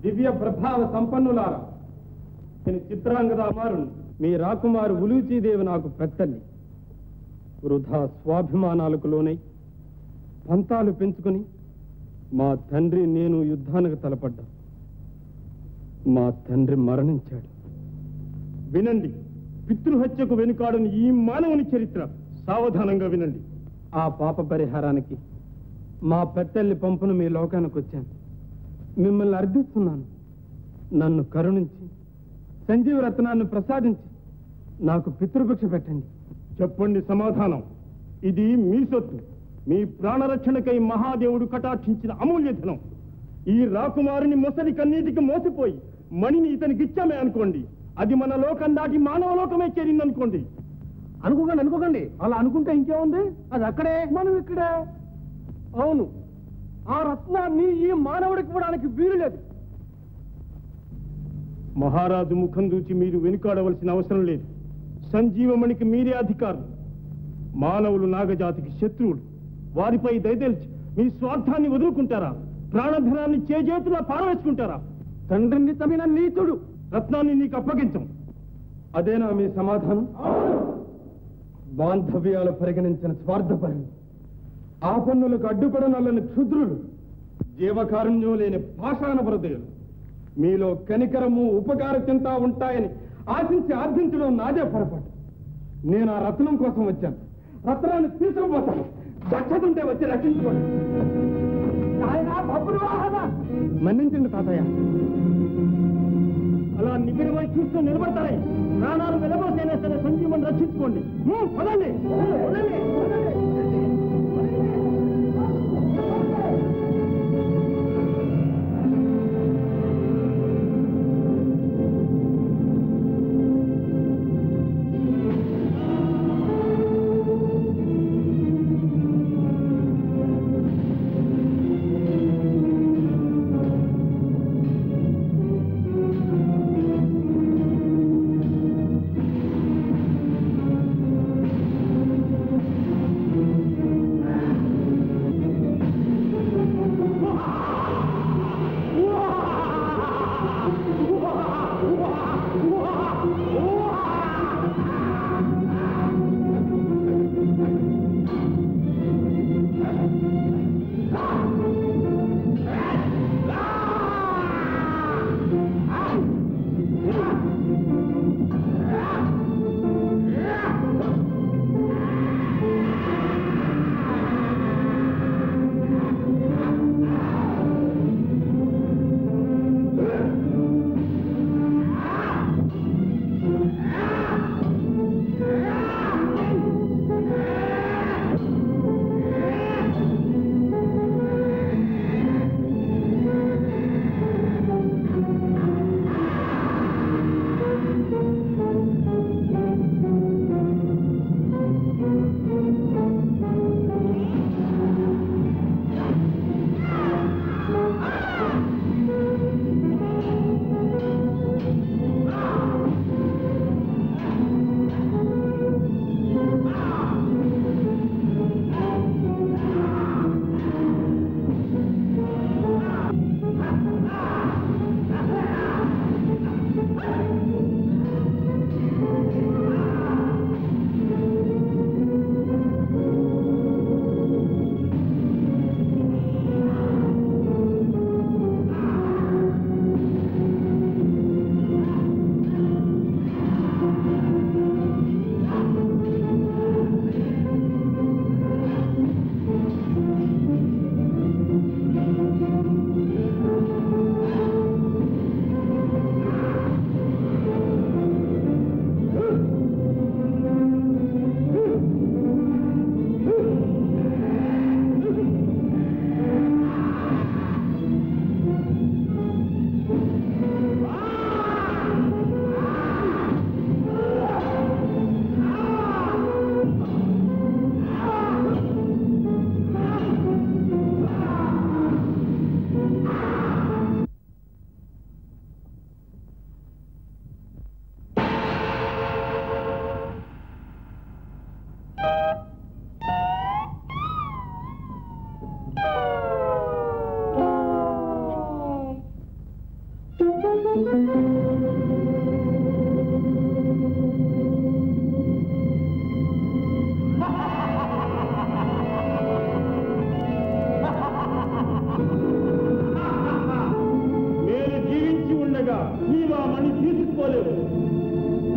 దివ్య ప్రభావ సంపన్నులారా, నేను చిత్రాంగదామారుని మీ రాకుమారు ఉలూచీదేవి నాకు పెద్దల్లి. వృధా స్వాభిమానాలకు లోనై పంతాలు పెంచుకుని మా తండ్రి నేను యుద్ధానికి తలపడ్డా. మా తండ్రి మరణించాడు. వినండి, పితృహత్యకు వెనుకాడని ఈ మానవుని చరిత్ర. సావధానంగా వినండి. ఆ పాప పరిహారానికి మా పెద్దల్లి పంపును మీ లోకానికి వచ్చాను. మిమ్మల్ని అర్థిస్తున్నాను. నన్ను కరుణించి సంజీవ రత్నాన్ని ప్రసాదించి నాకు పితృభిక్ష పెట్టండి. చెప్పండి సమాధానం. ఇది మీ సొత్తు. మీ ప్రాణరక్షణకై మహాదేవుడు కటాక్షించిన అమూల్య ధనం. ఈ రాకుమారుని మొసలి కన్నీటికి మోసిపోయి మణిని ఇతనికి ఇచ్చామే అనుకోండి, అది మన లోకం దాటి మానవ లోకమే చేరిందనుకోండి. అనుకోకండి. అలా అనుకుంటే ఇంకేముంది? అది అక్కడే, మనం ఇక్కడే. అవును, ఆ రత్నాన్ని ఈ మానవుడికి ఇవ్వడానికి వీలు లేదు. మహారాజు ముఖం చూచి మీరు వెనుకాడవలసిన అవసరం లేదు. సంజీవమణికి మీరే అధికారులు. మానవులు నాగజాతికి శత్రువులు. వారిపై దయదలిచి మీ స్వార్థాన్ని వదులుకుంటారా? ప్రాణధనాన్ని చేజేతులా పారవేసుకుంటారా? తండ్రిని తమిన నీతుడు రత్నాన్ని నీకు అప్పగించం. అదేనా మీ సమాధానం? బాంధవ్యాలు పరిగణించిన స్వార్థపరులు, ఆ పన్నులకు అడ్డుపడనల్లని క్షుద్రులు, జీవకారుణ్యం లేని పాషాణ హృదయులు. మీలో కనికరము ఉపకార చింత ఉంటాయని ఆశించి ఆర్థించడం నాదే పొరపాటు. నేను ఆ రత్నం కోసం వచ్చాను. రత్నాన్ని తీసుకుపోతాను. దక్షత ఉంటే వచ్చి రక్షించుకోండి. మన్నించండి తాతయ్య. అలా నిబిడమై చూస్తూ నిలబడతారే. ప్రాణాలు వెలబోసైనా సరే సంజీవని రక్షించుకోండి. పదండి.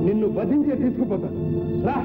నిన్ను వధించే తీసుకుపోతాను రా.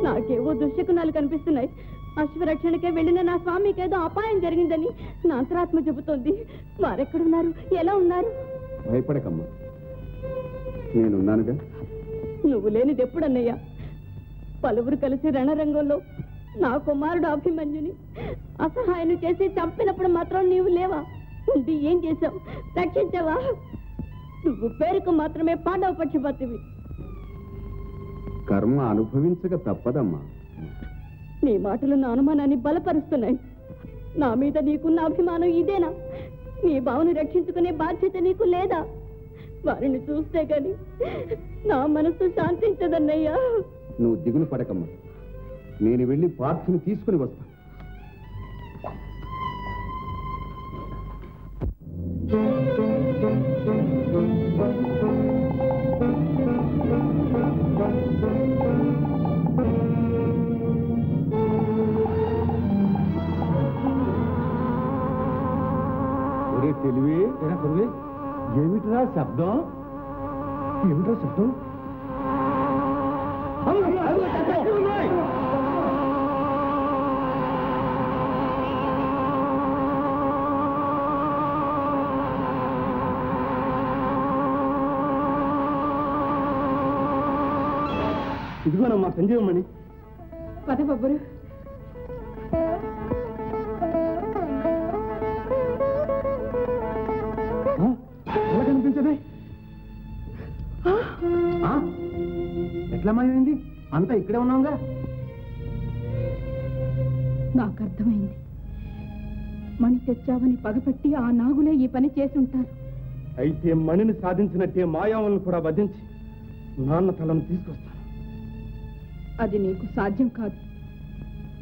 నాకేవో దుశ్శకునాలు కనిపిస్తున్నాయి. అశ్వరక్షణకే వెళ్ళిన నా స్వామికేదో అపాయం జరిగిందని నా అంతరాత్మ చెబుతోంది. వారెక్కడున్నారు, ఎలా ఉన్నారు? భయపడకమ్మా, నేనున్నానుగా. నువ్వు లేనిది ఎప్పుడన్నయ్యా? పలువురు కలిసి రణరంగంలో నా కుమారుడు అభిమన్యుని అసహాయం చేసి చంపినప్పుడు మాత్రం నీవు లేవా? ఉండి ఏం చేశావు? రక్షించావా? నువ్వు పేరుకు మాత్రమే పాండవ పక్షపాతివి. కర్మ అనుభవించక తప్పదమ్మా. నీ మాటలు నా అనుమానాన్ని బలపరుస్తున్నాయి. నా మీద నీకున్న అభిమానం ఇదేనా? నీ బావను రక్షించుకునే బాధ్యత నీకు లేదా? వారిని చూస్తే గాని నా మనసు శాంతించదన్నయ్యా. నువ్వు దిగులు పడకమ్మా, నేను వెళ్ళి పార్థుని తీసుకుని వస్తాను. తెలివి ఏమిట్రా శబ్దం? ఏమిట్రా శబ్దం? ఇదిగోనమ్మా సంజీవమణి. పద బొబ్బరు. ఎలా కనిపించదే? ఎట్లా మాయమైంది? అంతా ఇక్కడే ఉన్నావుగా. నాకు అర్థమైంది. మణి తెచ్చావని పగపెట్టి ఆ నాగులే ఈ పని చేసి ఉంటారు. అయితే మణిని సాధించినట్టే మాయావులను కూడా వధించి నాన్న తలను తీసుకొస్తాను. అది నీకు సాధ్యం కాదు.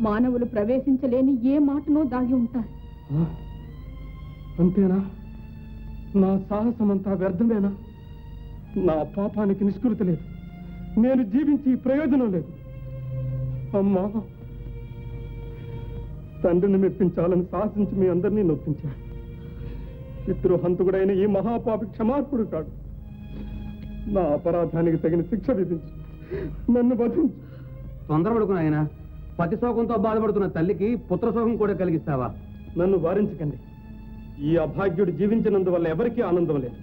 మానవులు ప్రవేశించలేని ఏ మాటనో దాగి ఉంటారు. అంతేనా? నా సాహసమంతా వ్యర్థమేనా? నా పాపానికి నిష్కృతి లేదు. నేను జీవించి ప్రయోజనం లేదు. అమ్మా, తండ్రిని మెప్పించాలని సాహసించి మీ అందరినీ నొప్పించాను. పితృహంతుడైన ఈ మహాపాపి క్షమార్పుడు కాడు. నా అపరాధానికి తగిన శిక్ష విధించి నన్ను వధించు. తొందరపడుకుని ఆయన పతిశోకంతో బాధపడుతున్న తల్లికి పుత్రశోకం కూడా కలిగిస్తావా? నన్ను వారించకండి. ఈ అభాగ్యుడు జీవించినందువల్ల ఎవరికీ ఆనందం లేదు.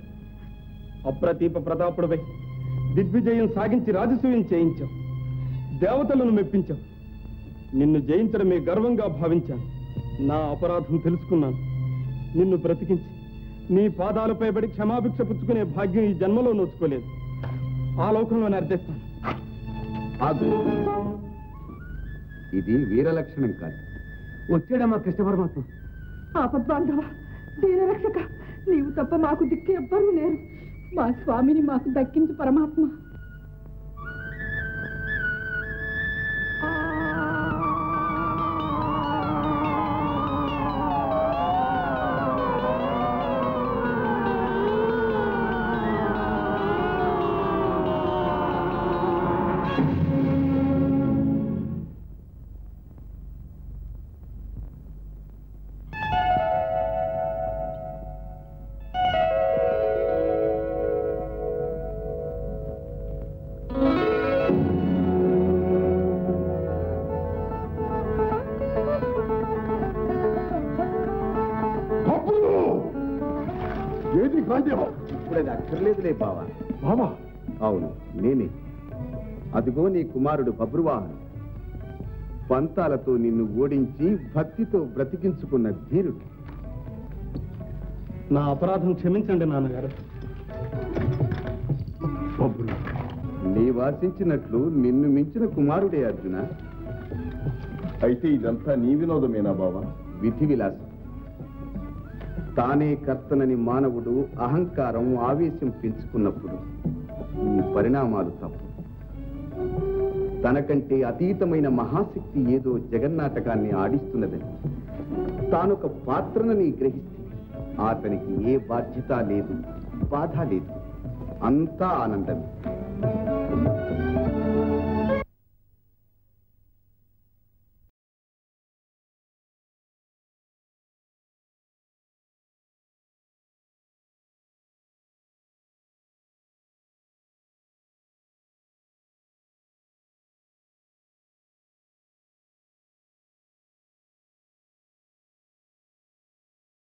అప్రతీప ప్రతాపుడవై దిగ్విజయం సాగించి రాజసూయం చేయించావు. దేవతలను మెప్పించావు. నిన్ను జయించడమే గర్వంగా భావించాను. నా అపరాధం తెలుసుకున్నాను. నిన్ను బ్రతికించి నీ పాదాలపై పడి క్షమాభిక్ష పుచ్చుకునే భాగ్యం ఈ జన్మలో నోచుకోలేదు. ఆ లోకంలోనే అర్థిస్తాను. ఇది వీరలక్షణం కాదు. వచ్చాడమ్మా కృష్ణ పరమాత్మ. ఆపద్బాంధవ, దీనరక్షక, నీవు తప్ప మాకు దిక్కు ఎవ్వరూ లేరు. మా స్వామిని మాకు దక్కించు పరమాత్మ. రుద్రాదేవం ఇప్పుడు అది అక్కర్లేదులే బావా. బావా అవును, నేనే. అదిగో నీ కుమారుడు బబ్రువాహన్. పంతాలతో నిన్ను ఓడించి భక్తితో బ్రతికించుకున్న ధీరుడు. నా అపరాధం క్షమించండి నాన్నగారు. నీ వాసించినట్లు నిన్ను మించిన కుమారుడే అర్జున. అయితే ఇదంతా నీ వినోదమేనా బావా? విధి విలాసం. తానే కర్తనని మానవుడు అహంకారం ఆవేశం పెంచుకున్నప్పుడు ఈ పరిణామాలు తప్పు. తనకంటే అతీతమైన మహాశక్తి ఏదో జగన్నాటకాన్ని ఆడిస్తున్నదని తానొక పాత్రనని గ్రహిస్తే అతనికి ఏ బాధ్యత లేదు, బాధ లేదు, అంతా ఆనందమే.